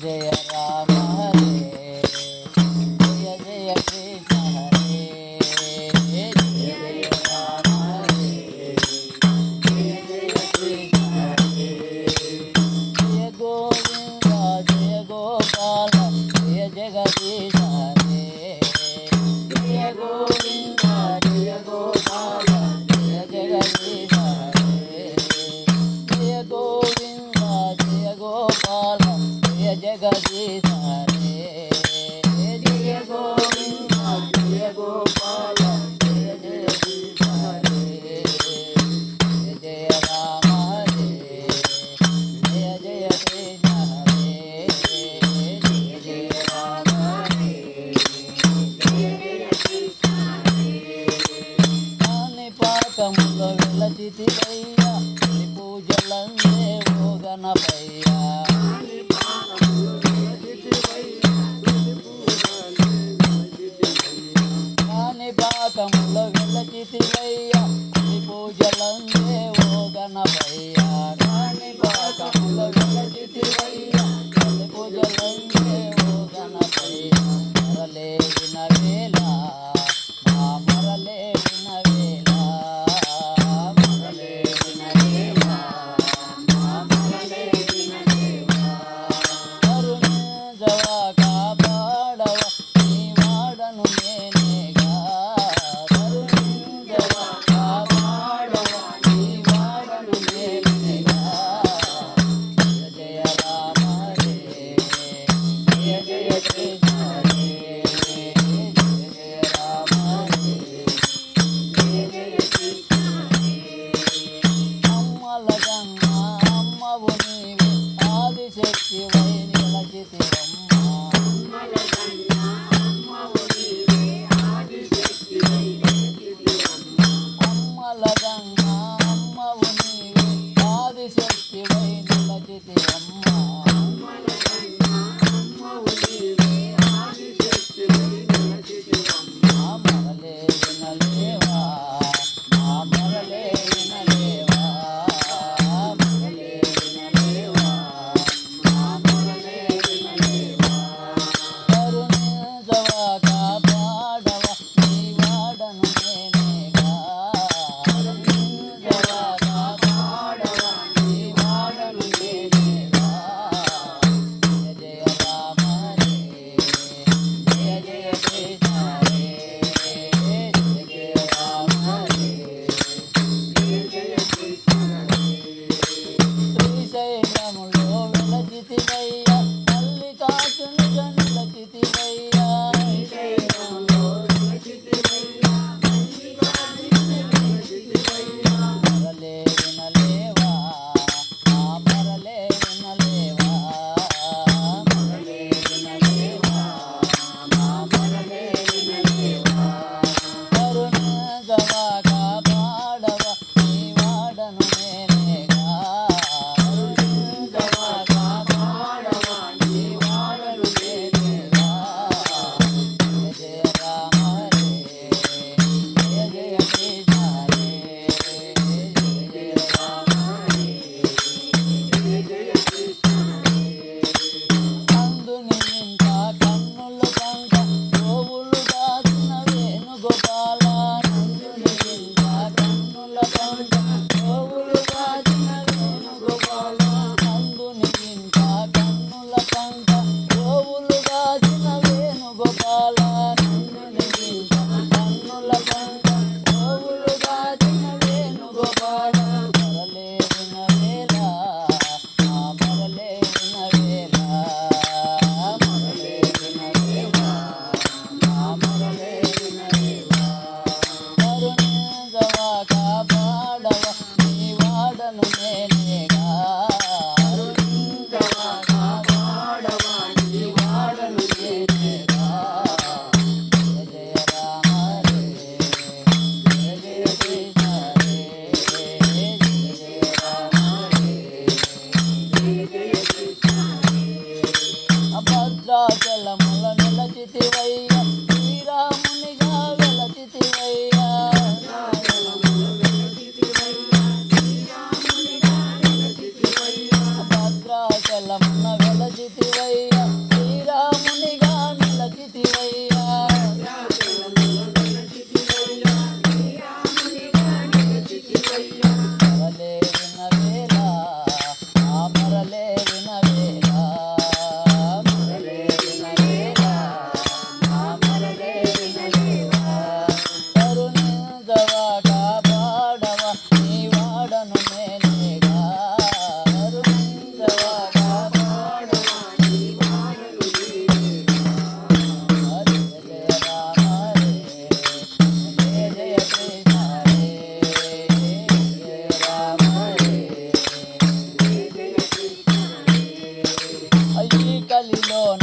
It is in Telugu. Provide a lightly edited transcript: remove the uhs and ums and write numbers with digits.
जय राम हरे जय जय कृष्ण हरे जय जय राम हरे जय जय कृष्ण हरे जय गोविंद जय गोपाल जय जगदीश हरे जय गोविंद जय गोपाल जय जगदीश हरे जय गोविंद जय गोपाल जय जगदीश हरे जय गोविंद जय गोपाल जय जगदीश हरे जय जय राम हरे जय जय कृष्ण हरे जय जय राम हरे जय जय कृष्ण हरे కాణిపాకములో వెలచితివయ్యా నీ పూజలందే ఓ గణపయ్యా కాణిపాకములో వెలచితివయ్యా నీ పూజలందే ఓ గణపయ్యా కాణిపాకములో వెలచితివయ్యా నీ పూజలందే ఓ గణపయ్యా మరలే వినవేళ మా మరలే వినవేళ మరలే వినవేళ మా మరలే వినవేళ కరుణించవా కాపాడవ నీ వాడను నేనేగా కరుణించవా కాపాడవ నీ వాడను నేనేగా జయ జయ రామ హరే జయ జయ కృష్ణ హరే జయ జయ రామ హరే జయ జయ కృష్ణ హరే అమ్మల గంగ అమ్మవు నీవే ఆదిశక్తివై నిలచితివమ్మ అమ్మల గంగ అమ్మవు నీవే ఆదిశక్తివై నిలచితివమ్మ అమ్మల గంగ అమ్మవు నీవే ఆదిశక్తివై నిలచితివమ్మ అమ్మల గంగ అమ్మవు నీవే ఆదిశక్తివై నిలచితివమ్మ మరలే వినలేవా మా మరలే వినలేవా మరలే వినలేవా మా మరలే వినలేవా కరుణించవా కాపాడవ నీ వాడను నేనేగా కరుణించవా కాపాడవ నీ వాడను నేనేగా జయ జయ రామ హరే జయ జయ కృష్ణ హరే జయ జయ రామ హరే జయ జయ కృష్ణ హరే శ్రీశైలములో వెలచితివయ్యా మల్లికార్జునుగా నిలచితివయ్యా శ్రీశైలములో వెలచితివయ్యా మల్లికార్జునుగా నిలచితివయ్యా మరలే వినలేవా మా మరలే వినలేవా మరలే వినలేవా మా మరలే వినలేవా కరుణించవా కాపాడవ నీ వాడను నేనేగా కరుణించవా కాపాడవ నీ వాడను గలిలోన